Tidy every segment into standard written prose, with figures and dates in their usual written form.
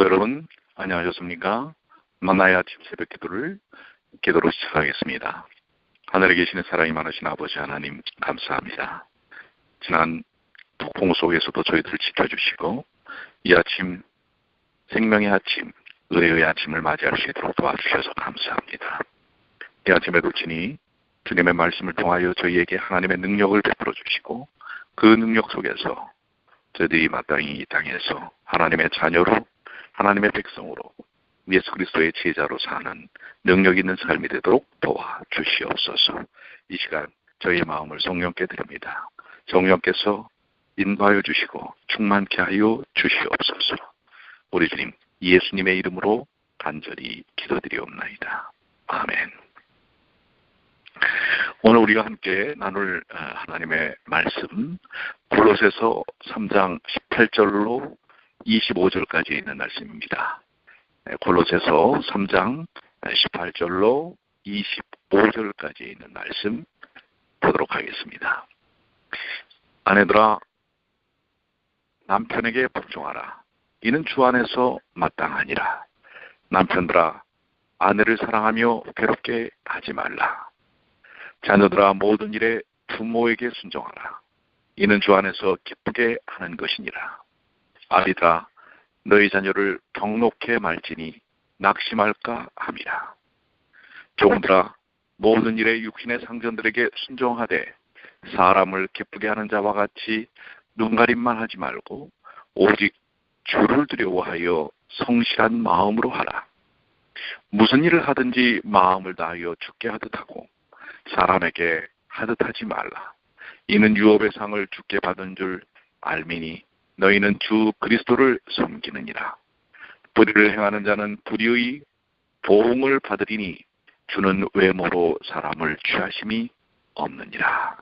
성도 여러분, 안녕하셨습니까? 만나의 아침 새벽 기도로 시작하겠습니다. 하늘에 계시는 사랑이 많으신 아버지 하나님 감사합니다. 지난 폭풍 속에서도 저희들을 지켜주시고 이 아침, 생명의 아침, 의의 아침을 맞이할 수 있도록 도와주셔서 감사합니다. 이 아침에도 친히 주님의 말씀을 통하여 저희에게 하나님의 능력을 베풀어 주시고 그 능력 속에서 저희들이 마땅히 이 땅에서 하나님의 자녀로, 하나님의 백성으로, 예수 그리스도의 제자로 사는 능력 있는 삶이 되도록 도와주시옵소서. 이 시간 저희의 마음을 성령께 드립니다. 성령께서 인도하여 주시고 충만케 하여 주시옵소서. 우리 주님 예수님의 이름으로 간절히 기도드리옵나이다. 아멘. 오늘 우리가 함께 나눌 하나님의 말씀 골로새서 3장 18절로 25절까지 있는 말씀입니다. 골로새서 3장 18절로 25절까지 있는 말씀 보도록 하겠습니다. 아내들아 남편에게 복종하라. 이는 주 안에서 마땅하니라. 남편들아 아내를 사랑하며 괴롭게 하지 말라. 자녀들아 모든 일에 부모에게 순종하라. 이는 주 안에서 기쁘게 하는 것이니라. 아비들아 너희 자녀를 경록해 말지니 낙심할까 함이라. 종들아 모든 일에 육신의 상전들에게 순종하되 사람을 기쁘게 하는 자와 같이 눈가림만 하지 말고 오직 주를 두려워하여 성실한 마음으로 하라. 무슨 일을 하든지 마음을 다하여 주께 하듯 하고 사람에게 하듯 하지 말라. 이는 유업의 상을 주께 받은 줄 알미니 너희는 주 그리스도를 섬기느니라. 불의를 행하는 자는 불의의 보응을 받으리니 주는 외모로 사람을 취하심이 없느니라.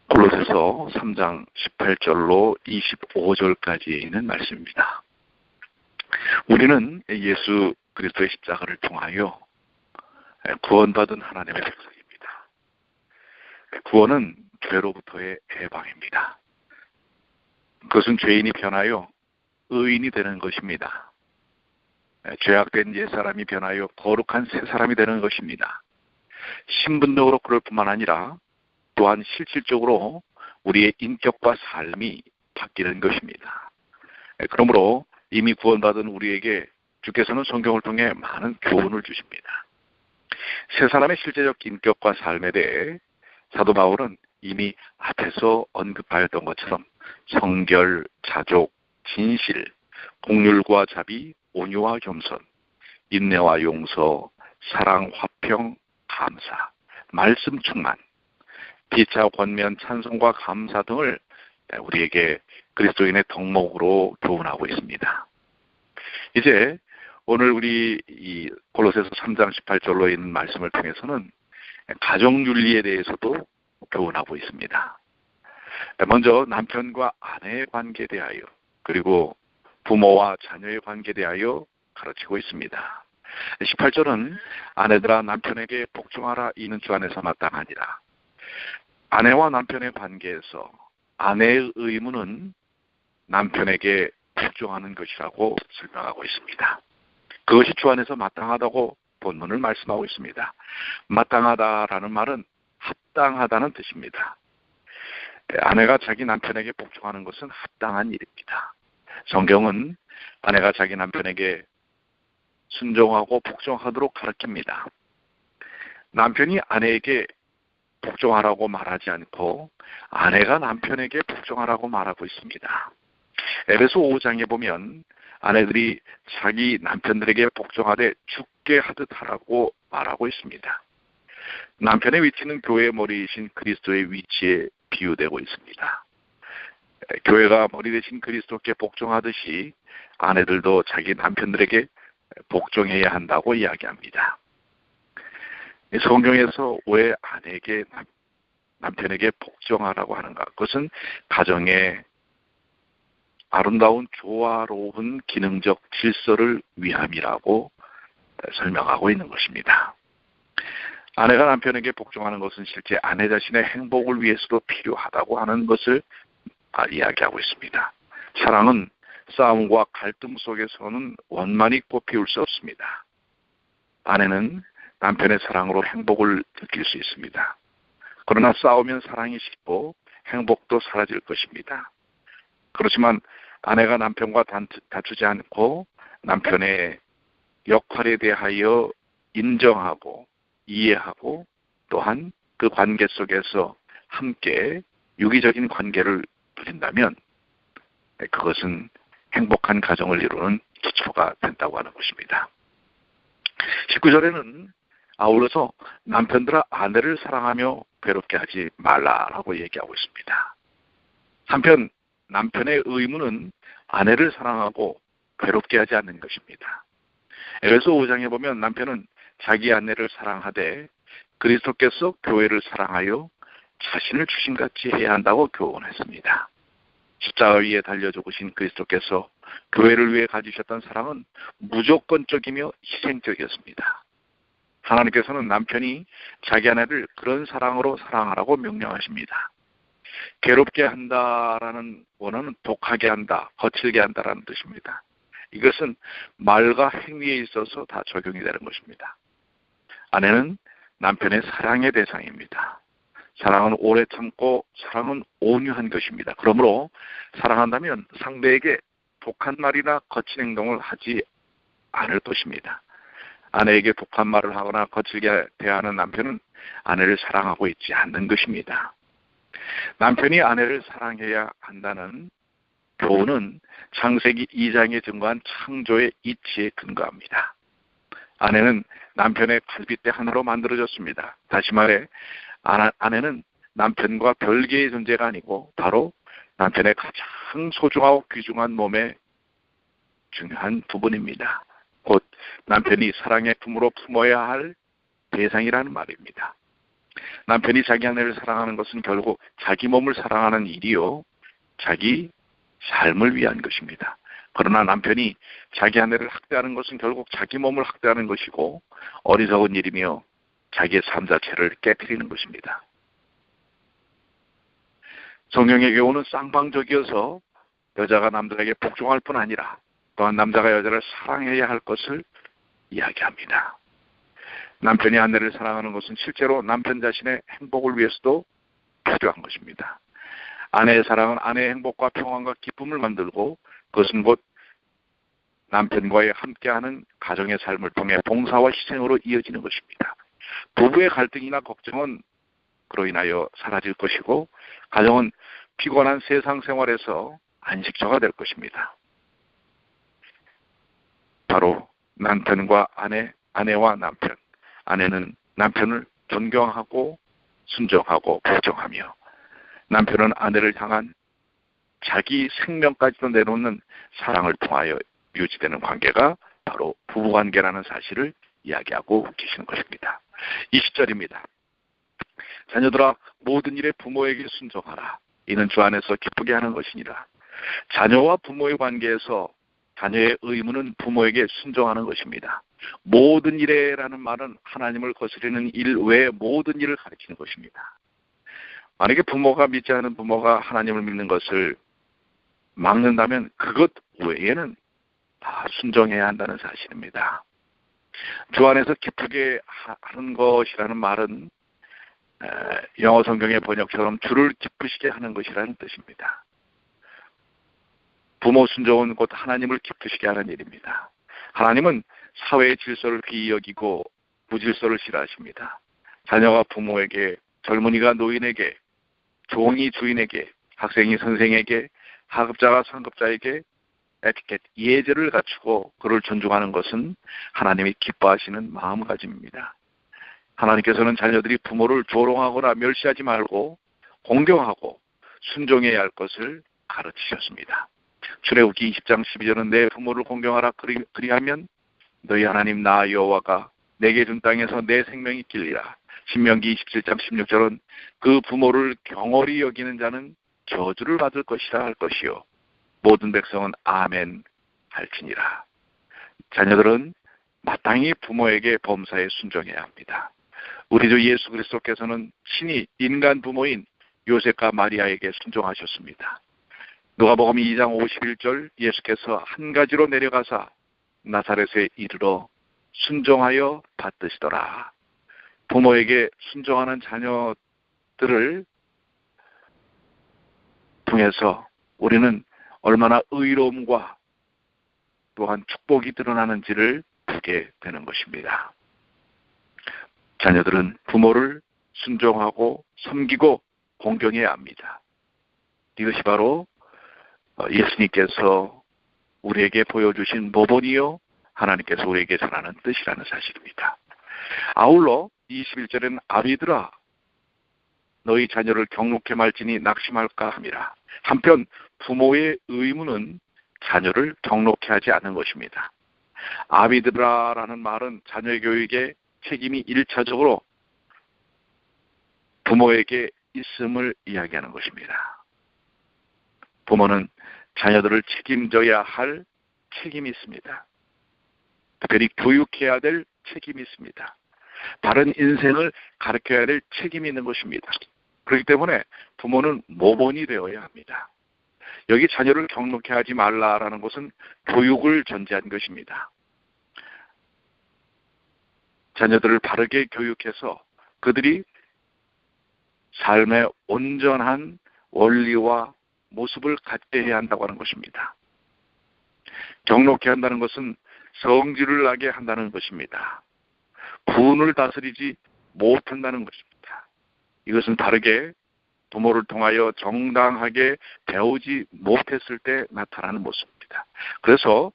골로새서 3장 18절로 25절까지 있는 말씀입니다. 우리는 예수 그리스도의 십자가를 통하여 구원받은 하나님의 백성입니다. 구원은 죄로부터의 해방입니다. 그것은 죄인이 변하여 의인이 되는 것입니다. 죄악된 옛사람이 변하여 거룩한 새사람이 되는 것입니다. 신분적으로 그럴 뿐만 아니라 또한 실질적으로 우리의 인격과 삶이 바뀌는 것입니다. 그러므로 이미 구원받은 우리에게 주께서는 성경을 통해 많은 교훈을 주십니다. 새 사람의 실제적 인격과 삶에 대해 사도 바울은 이미 앞에서 언급하였던 것처럼 성결, 자족, 진실, 공률과 자비, 온유와 겸손, 인내와 용서, 사랑, 화평, 감사, 말씀 충만, 피차, 권면, 찬송과 감사 등을 우리에게 그리스도인의 덕목으로 교훈하고 있습니다. 이제 오늘 우리 이 골로새서 3장 18절로 있는 말씀을 통해서는 가정윤리에 대해서도 교훈하고 있습니다. 먼저 남편과 아내의 관계에 대하여 그리고 부모와 자녀의 관계에 대하여 가르치고 있습니다. 18절은 아내들아 남편에게 복종하라. 이는 주 안에서 마땅하니라. 아내와 남편의 관계에서 아내의 의무는 남편에게 복종하는 것이라고 설명하고 있습니다. 그것이 주 안에서 마땅하다고 본문을 말씀하고 있습니다. 마땅하다라는 말은 합당하다는 뜻입니다. 아내가 자기 남편에게 복종하는 것은 합당한 일입니다. 성경은 아내가 자기 남편에게 순종하고 복종하도록 가르칩니다. 남편이 아내에게 복종하라고 말하지 않고 아내가 남편에게 복종하라고 말하고 있습니다. 에베소 5장에 보면 아내들이 자기 남편들에게 복종하되 죽게 하듯 하라고 말하고 있습니다. 남편의 위치는 교회의 머리이신 그리스도의 위치에 비유되고 있습니다. 교회가 머리 대신 그리스도께 복종하듯이 아내들도 자기 남편들에게 복종해야 한다고 이야기합니다. 성경에서 왜 아내에게 남편에게 복종하라고 하는가? 그것은 가정의 아름다운 조화로운 기능적 질서를 위함이라고 설명하고 있는 것입니다. 아내가 남편에게 복종하는 것은 실제 아내 자신의 행복을 위해서도 필요하다고 하는 것을 이야기하고 있습니다. 사랑은 싸움과 갈등 속에서는 원만히 꽃피울 수 없습니다. 아내는 남편의 사랑으로 행복을 느낄 수 있습니다. 그러나 싸우면 사랑이 식고 행복도 사라질 것입니다. 그렇지만 아내가 남편과 다투지 않고 남편의 역할에 대하여 인정하고 이해하고 또한 그 관계 속에서 함께 유기적인 관계를 누린다면 그것은 행복한 가정을 이루는 기초가 된다고 하는 것입니다. 19절에는 아울러서 남편들아 아내를 사랑하며 괴롭게 하지 말라라고 얘기하고 있습니다. 한편 남편의 의무는 아내를 사랑하고 괴롭게 하지 않는 것입니다. 에베소 5장에 보면 남편은 자기 아내를 사랑하되 그리스도께서 교회를 사랑하여 자신을 주신같이 해야 한다고 교훈했습니다. 십자가 위에 달려 죽으신 그리스도께서 교회를 위해 가지셨던 사랑은 무조건적이며 희생적이었습니다. 하나님께서는 남편이 자기 아내를 그런 사랑으로 사랑하라고 명령하십니다. 괴롭게 한다라는 원어는 독하게 한다, 거칠게 한다라는 뜻입니다. 이것은 말과 행위에 있어서 다 적용이 되는 것입니다. 아내는 남편의 사랑의 대상입니다. 사랑은 오래 참고 사랑은 온유한 것입니다. 그러므로 사랑한다면 상대에게 독한 말이나 거친 행동을 하지 않을 것입니다. 아내에게 독한 말을 하거나 거칠게 대하는 남편은 아내를 사랑하고 있지 않는 것입니다. 남편이 아내를 사랑해야 한다는 교훈은 창세기 2장에 증거한 창조의 이치에 근거합니다. 아내는 남편의 갈빗대 하나로 만들어졌습니다. 다시 말해 아내는 남편과 별개의 존재가 아니고 바로 남편의 가장 소중하고 귀중한 몸의 중요한 부분입니다. 곧 남편이 사랑의 품으로 품어야 할 대상이라는 말입니다. 남편이 자기 아내를 사랑하는 것은 결국 자기 몸을 사랑하는 일이요, 자기 삶을 위한 것입니다. 그러나 남편이 자기 아내를 학대하는 것은 결국 자기 몸을 학대하는 것이고 어리석은 일이며 자기의 삶 자체를 깨뜨리는 것입니다. 성경의 교훈은 쌍방적이어서 여자가 남자에게 복종할 뿐 아니라 또한 남자가 여자를 사랑해야 할 것을 이야기합니다. 남편이 아내를 사랑하는 것은 실제로 남편 자신의 행복을 위해서도 필요한 것입니다. 아내의 사랑은 아내의 행복과 평안과 기쁨을 만들고 그것은 곧 남편과의 함께하는 가정의 삶을 통해 봉사와 희생으로 이어지는 것입니다. 부부의 갈등이나 걱정은 그로 인하여 사라질 것이고 가정은 피곤한 세상 생활에서 안식처가 될 것입니다. 바로 남편과 아내와 남편, 아내는 남편을 존경하고 순종하고 복종하며 남편은 아내를 향한 자기 생명까지도 내놓는 사랑을 통하여 유지되는 관계가 바로 부부관계라는 사실을 이야기하고 계시는 것입니다. 20절입니다. 자녀들아 모든 일에 부모에게 순종하라. 이는 주 안에서 기쁘게 하는 것이니라. 자녀와 부모의 관계에서 자녀의 의무는 부모에게 순종하는 것입니다. 모든 일에라는 말은 하나님을 거스르는 일 외에 모든 일을 가리키는 것입니다. 만약에 부모가 믿지 않은 부모가 하나님을 믿는 것을 막는다면 그것 외에는 다 순종해야 한다는 사실입니다. 주 안에서 기쁘게 하는 것이라는 말은 영어 성경의 번역처럼 주를 기쁘시게 하는 것이라는 뜻입니다. 부모 순종은 곧 하나님을 기쁘시게 하는 일입니다. 하나님은 사회의 질서를 귀히 여기고 무질서를 싫어하십니다. 자녀가 부모에게, 젊은이가 노인에게, 종이 주인에게, 학생이 선생에게, 하급자가 상급자에게 에티켓, 예절을 갖추고 그를 존중하는 것은 하나님이 기뻐하시는 마음가짐입니다. 하나님께서는 자녀들이 부모를 조롱하거나 멸시하지 말고 공경하고 순종해야 할 것을 가르치셨습니다. 출애굽기 20장 12절은 내 부모를 공경하라. 그리하면 너희 하나님 나 여호와가 내게 준 땅에서 내 생명이 있길리라. 신명기 27장 16절은 그 부모를 경홀히 여기는 자는 저주를 받을 것이라 할 것이요 모든 백성은 아멘 할지니라. 자녀들은 마땅히 부모에게 범사에 순종해야 합니다. 우리 주 예수 그리스도께서는 친히 인간 부모인 요셉과 마리아에게 순종하셨습니다. 누가복음 2장 51절 예수께서 한 가지로 내려가사 나사렛에 이르러 순종하여 받드시더라. 부모에게 순종하는 자녀들을 통해서 우리는 얼마나 의로움과 또한 축복이 드러나는지를 보게 되는 것입니다. 자녀들은 부모를 순종하고 섬기고 공경해야 합니다. 이것이 바로 예수님께서 우리에게 보여주신 모본이요 하나님께서 우리에게 전하는 뜻이라는 사실입니다. 아울러 21절에는 아비들아 너희 자녀를 경록해 말지니 낙심할까 함이라. 한편 부모의 의무는 자녀를 경록해 하지 않는 것입니다. 아비들아라는 말은 자녀의 교육에 책임이 1차적으로 부모에게 있음을 이야기하는 것입니다. 부모는 자녀들을 책임져야 할 책임이 있습니다. 특별히 교육해야 될 책임이 있습니다. 바른 인생을 가르쳐야 될 책임이 있는 것입니다. 그렇기 때문에 부모는 모본이 되어야 합니다. 여기 자녀를 경록해 하지 말라라는 것은 교육을 전제한 것입니다. 자녀들을 바르게 교육해서 그들이 삶의 온전한 원리와 모습을 갖게 해야 한다고 하는 것입니다. 경록해 한다는 것은 성질을 나게 한다는 것입니다. 분을 다스리지 못한다는 것입니다. 이것은 바르게 부모를 통하여 정당하게 배우지 못했을 때 나타나는 모습입니다. 그래서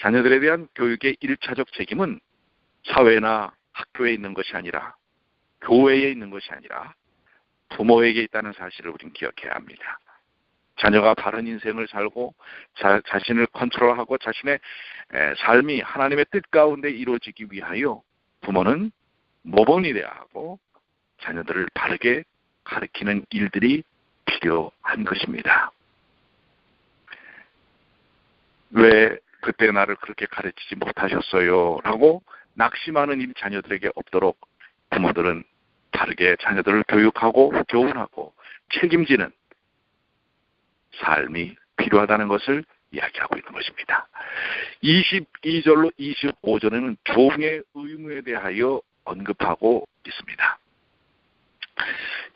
자녀들에 대한 교육의 1차적 책임은 사회나 학교에 있는 것이 아니라 교회에 있는 것이 아니라 부모에게 있다는 사실을 우리는 기억해야 합니다. 자녀가 바른 인생을 살고 자신을 컨트롤하고 자신의 삶이 하나님의 뜻 가운데 이루어지기 위하여 부모는 모범이 되어야 하고 자녀들을 바르게 가르치는 일들이 필요한 것입니다. 왜 그때 나를 그렇게 가르치지 못하셨어요? 라고 낙심하는 일이 자녀들에게 없도록 부모들은 바르게 자녀들을 교육하고 교훈하고 책임지는 삶이 필요하다는 것을 이야기하고 있는 것입니다. 22절로 25절에는 종의 의무에 대하여 언급하고 있습니다.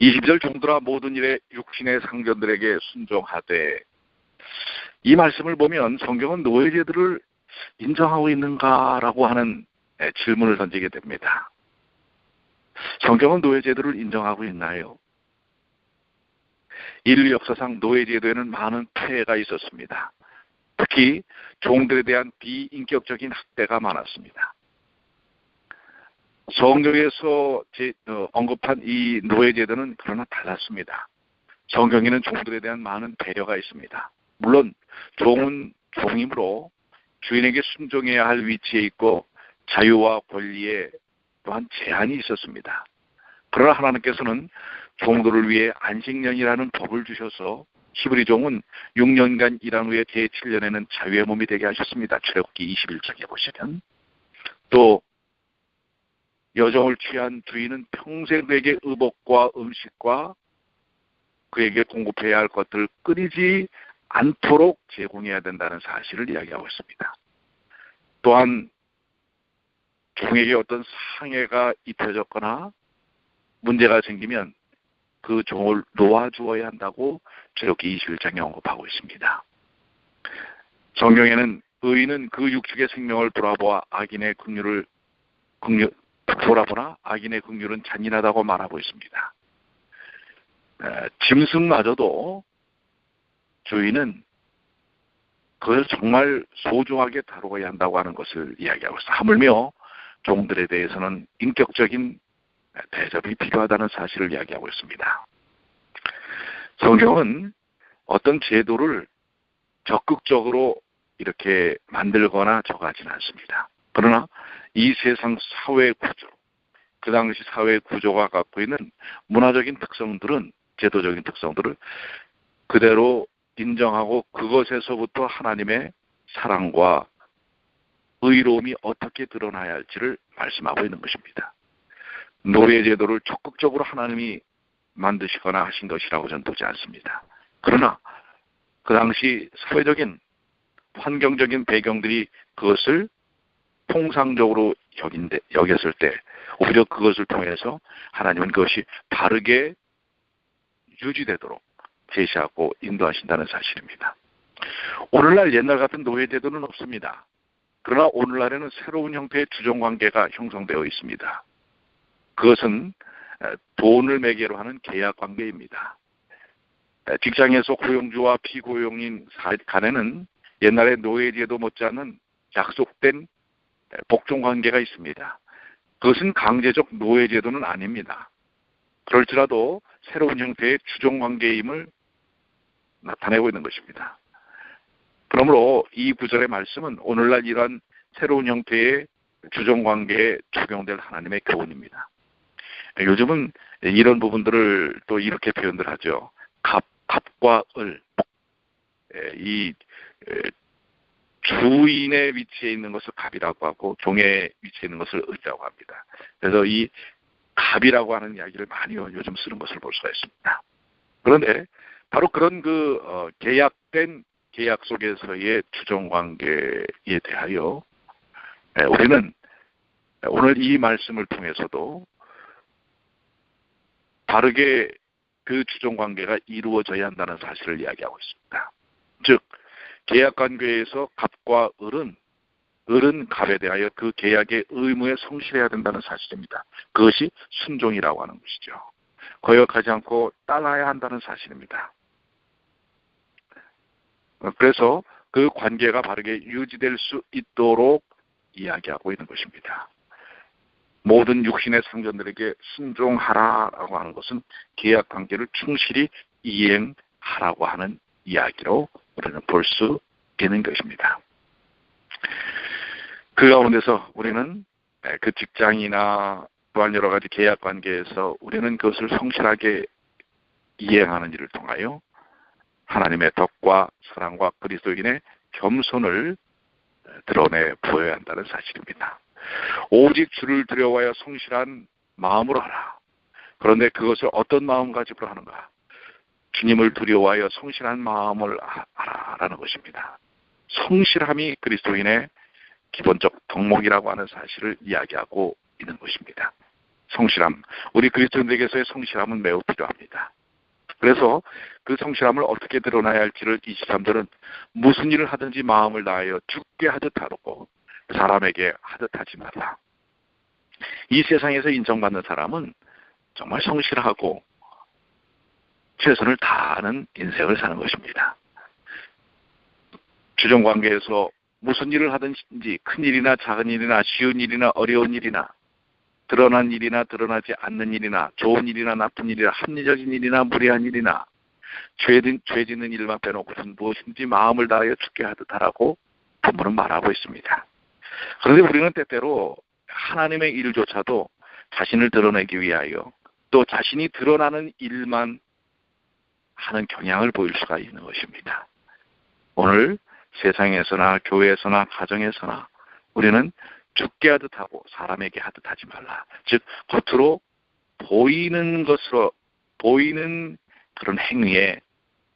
20절 종들아 모든 일에 육신의 상견들에게 순종하되, 이 말씀을 보면 성경은 노예제도를 인정하고 있는가라고 하는 질문을 던지게 됩니다. 성경은 노예제도를 인정하고 있나요? 인류 역사상 노예제도에는 많은 폐해가 있었습니다. 특히 종들에 대한 비인격적인 학대가 많았습니다. 성경에서 언급한 이 노예제도는 그러나 달랐습니다. 성경에는 종들에 대한 많은 배려가 있습니다. 물론 종은 종이므로 주인에게 순종해야 할 위치에 있고 자유와 권리에 또한 제한이 있었습니다. 그러나 하나님께서는 종들을 위해 안식년이라는 법을 주셔서 히브리 종은 6년간 일한 후에 제7년에는 자유의 몸이 되게 하셨습니다. 출애굽기 21장에 보시면. 또 여종을 취한 주인은 평생 그에게 의복과 음식과 그에게 공급해야 할 것들을 끊이지 않도록 제공해야 된다는 사실을 이야기하고 있습니다. 또한 종에게 어떤 상해가 입혀졌거나 문제가 생기면 그 종을 놓아주어야 한다고 출애굽기 21장에 언급하고 있습니다. 성경에는 의인은 그 육축의 생명을 돌아보나 악인의 긍휼은 잔인하다고 말하고 있습니다. 짐승마저도 주인은 그걸 정말 소중하게 다루어야 한다고 하는 것을 이야기하고 있습니다. 하물며 종들에 대해서는 인격적인 대접이 필요하다는 사실을 이야기하고 있습니다. 성경은 어떤 제도를 적극적으로 이렇게 만들거나 정하지는 않습니다. 그러나 이 세상 사회 구조, 그 당시 사회 구조가 갖고 있는 문화적인 특성들은, 제도적인 특성들을 그대로 인정하고 그것에서부터 하나님의 사랑과 의로움이 어떻게 드러나야 할지를 말씀하고 있는 것입니다. 노예제도를 적극적으로 하나님이 만드시거나 하신 것이라고 저는 보지 않습니다. 그러나 그 당시 사회적인 환경적인 배경들이 그것을 통상적으로 여겼을 때 오히려 그것을 통해서 하나님은 그것이 바르게 유지되도록 제시하고 인도하신다는 사실입니다. 오늘날 옛날 같은 노예제도는 없습니다. 그러나 오늘날에는 새로운 형태의 주종관계가 형성되어 있습니다. 그것은 돈을 매개로 하는 계약관계입니다. 직장에서 고용주와 피고용인 간에는 옛날의 노예제도 못지않은 약속된 복종관계가 있습니다. 그것은 강제적 노예제도는 아닙니다. 그럴지라도 새로운 형태의 주종관계임을 나타내고 있는 것입니다. 그러므로 이 구절의 말씀은 오늘날 이러한 새로운 형태의 주종관계에 적용될 하나님의 교훈입니다. 요즘은 이런 부분들을 또 이렇게 표현들 하죠. 갑과 을. 이 주인의 위치에 있는 것을 갑이라고 하고 종의 위치에 있는 것을 을이라고 합니다. 그래서 이 갑이라고 하는 이야기를 많이 요즘 쓰는 것을 볼 수가 있습니다. 그런데 바로 그런 계약된 계약 속에서의 주종관계에 대하여 우리는 오늘 이 말씀을 통해서도 바르게 그 주종관계가 이루어져야 한다는 사실을 이야기하고 있습니다. 즉 계약관계에서 갑과 을은 갑에 대하여 그 계약의 의무에 성실해야 된다는 사실입니다. 그것이 순종이라고 하는 것이죠. 거역하지 않고 따라야 한다는 사실입니다. 그래서 그 관계가 바르게 유지될 수 있도록 이야기하고 있는 것입니다. 모든 육신의 상전들에게 순종하라라고 하는 것은 계약관계를 충실히 이행하라고 하는 이야기로 우리는 볼 수 있는 것입니다. 그 가운데서 우리는 그 직장이나 또한 여러 가지 계약관계에서 우리는 그것을 성실하게 이행하는 일을 통하여 하나님의 덕과 사랑과 그리스도인의 겸손을 드러내 보여야 한다는 사실입니다. 오직 주를 두려워하여 성실한 마음으로 하라. 그런데 그것을 어떤 마음가짐으로 하는가? 주님을 두려워하여 성실한 마음을 하라라는 것입니다. 성실함이 그리스도인의 기본적 덕목이라고 하는 사실을 이야기하고 있는 것입니다. 성실함, 우리 그리스도인에게서의 성실함은 매우 필요합니다. 그래서 그 성실함을 어떻게 드러나야 할지를 23절은 무슨 일을 하든지 마음을 다하여 주께 하듯 하고 사람에게 하듯 하지 말라. 이 세상에서 인정받는 사람은 정말 성실하고 최선을 다하는 인생을 사는 것입니다. 주종관계에서 무슨 일을 하든지 큰 일이나 작은 일이나 쉬운 일이나 어려운 일이나 드러난 일이나 드러나지 않는 일이나 좋은 일이나 나쁜 일이나 합리적인 일이나 무례한 일이나 죄 짓는 일만 빼놓고는 무엇인지 마음을 다하여 주께 하듯 하라고 본문은 말하고 있습니다. 그런데 우리는 때때로 하나님의 일조차도 자신을 드러내기 위하여 또 자신이 드러나는 일만 하는 경향을 보일 수가 있는 것입니다. 오늘 세상에서나 교회에서나 가정에서나 우리는 주께 하듯 하고 사람에게 하듯 하지 말라. 즉 겉으로 보이는 것으로 보이는 그런 행위에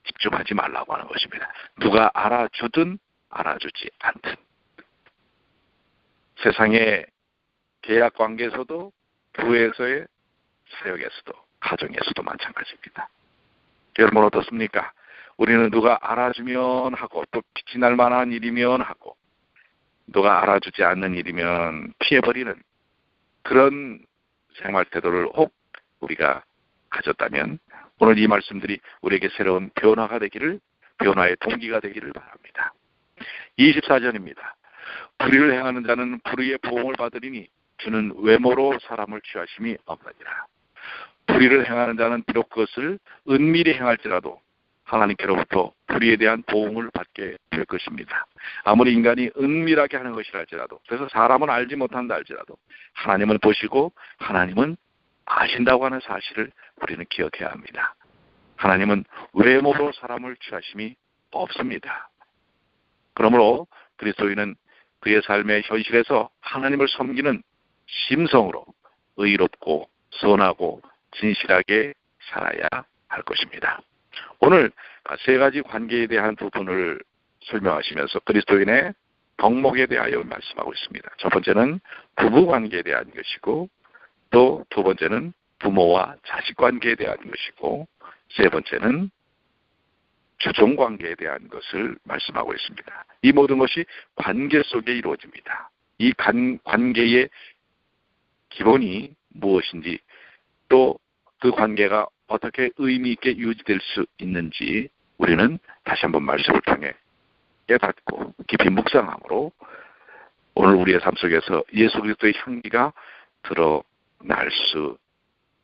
집중하지 말라고 하는 것입니다. 누가 알아주든 알아주지 않든 세상의 계약관계에서도 교회에서의 사역에서도 가정에서도 마찬가지입니다. 여러분 어떻습니까? 우리는 누가 알아주면 하고 또 빛이 날 만한 일이면 하고 누가 알아주지 않는 일이면 피해버리는 그런 생활 태도를 혹 우리가 가졌다면 오늘 이 말씀들이 우리에게 새로운 변화의 동기가 되기를 바랍니다. 24절입니다. 불의를 행하는 자는 불의의 보응을 받으리니 주는 외모로 사람을 취하심이 없느니라. 불의를 행하는 자는 비록 그것을 은밀히 행할지라도 하나님께로부터 불의에 대한 보응을 받게 될 것입니다. 아무리 인간이 은밀하게 하는 것이라 할지라도 그래서 사람은 알지 못한다 할지라도 하나님은 보시고 하나님은 아신다고 하는 사실을 우리는 기억해야 합니다. 하나님은 외모로 사람을 취하심이 없습니다. 그러므로 그리스도인은 그의 삶의 현실에서 하나님을 섬기는 심성으로 의롭고 선하고 진실하게 살아야 할 것입니다. 오늘 세 가지 관계에 대한 부분을 설명하시면서 그리스도인의 덕목에 대하여 말씀하고 있습니다. 첫 번째는 부부 관계에 대한 것이고, 또 두 번째는 부모와 자식 관계에 대한 것이고, 세 번째는 주종 관계에 대한 것을 말씀하고 있습니다. 이 모든 것이 관계 속에 이루어집니다. 이 관계의 기본이 무엇인지, 또 그 관계가 어떻게 의미 있게 유지될 수 있는지 우리는 다시 한번 말씀을 통해 깨닫고 깊이 묵상함으로 오늘 우리의 삶 속에서 예수 그리스도의 향기가 드러날 수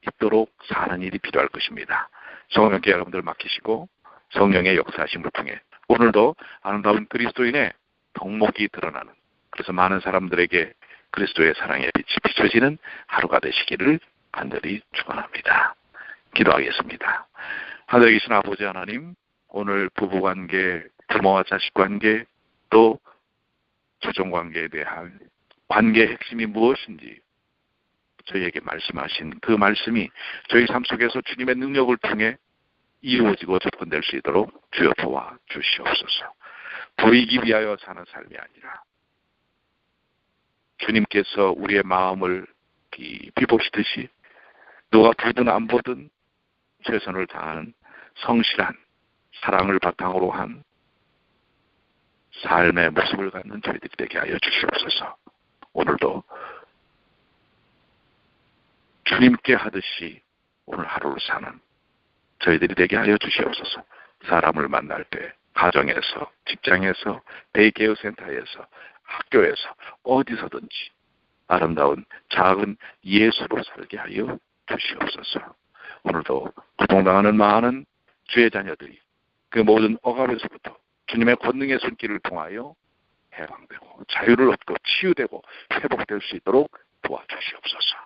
있도록 사는 일이 필요할 것입니다. 성령께 여러분들 맡기시고 성령의 역사하심을 통해 오늘도 아름다운 그리스도인의 덕목이 드러나는, 그래서 많은 사람들에게 그리스도의 사랑의 빛이 비춰지는 하루가 되시기를 간절히 축원합니다. 기도하겠습니다. 하늘에 계신 아버지 하나님, 오늘 부부관계, 부모와 자식관계, 또 주종관계에 대한 관계의 핵심이 무엇인지 저희에게 말씀하신 그 말씀이 저희 삶 속에서 주님의 능력을 통해 이루어지고 접근될 수 있도록 주여 도와 주시옵소서. 보이기 위하여 사는 삶이 아니라 주님께서 우리의 마음을 깊이 보시듯이 누가 보든 안 보든 최선을 다하는 성실한 사랑을 바탕으로 한 삶의 모습을 갖는 저희들이 되게 하여 주시옵소서. 오늘도 주님께 하듯이 오늘 하루를 사는 저희들이 되게 하여 주시옵소서. 사람을 만날 때 가정에서, 직장에서, 데이케어 센터에서, 학교에서, 어디서든지 아름다운 작은 예수로 살게 하여 주시옵소서. 오늘도 고통당하는 많은 주의 자녀들이 그 모든 억압에서부터 주님의 권능의 손길을 통하여 해방되고 자유를 얻고 치유되고 회복될 수 있도록 도와주시옵소서.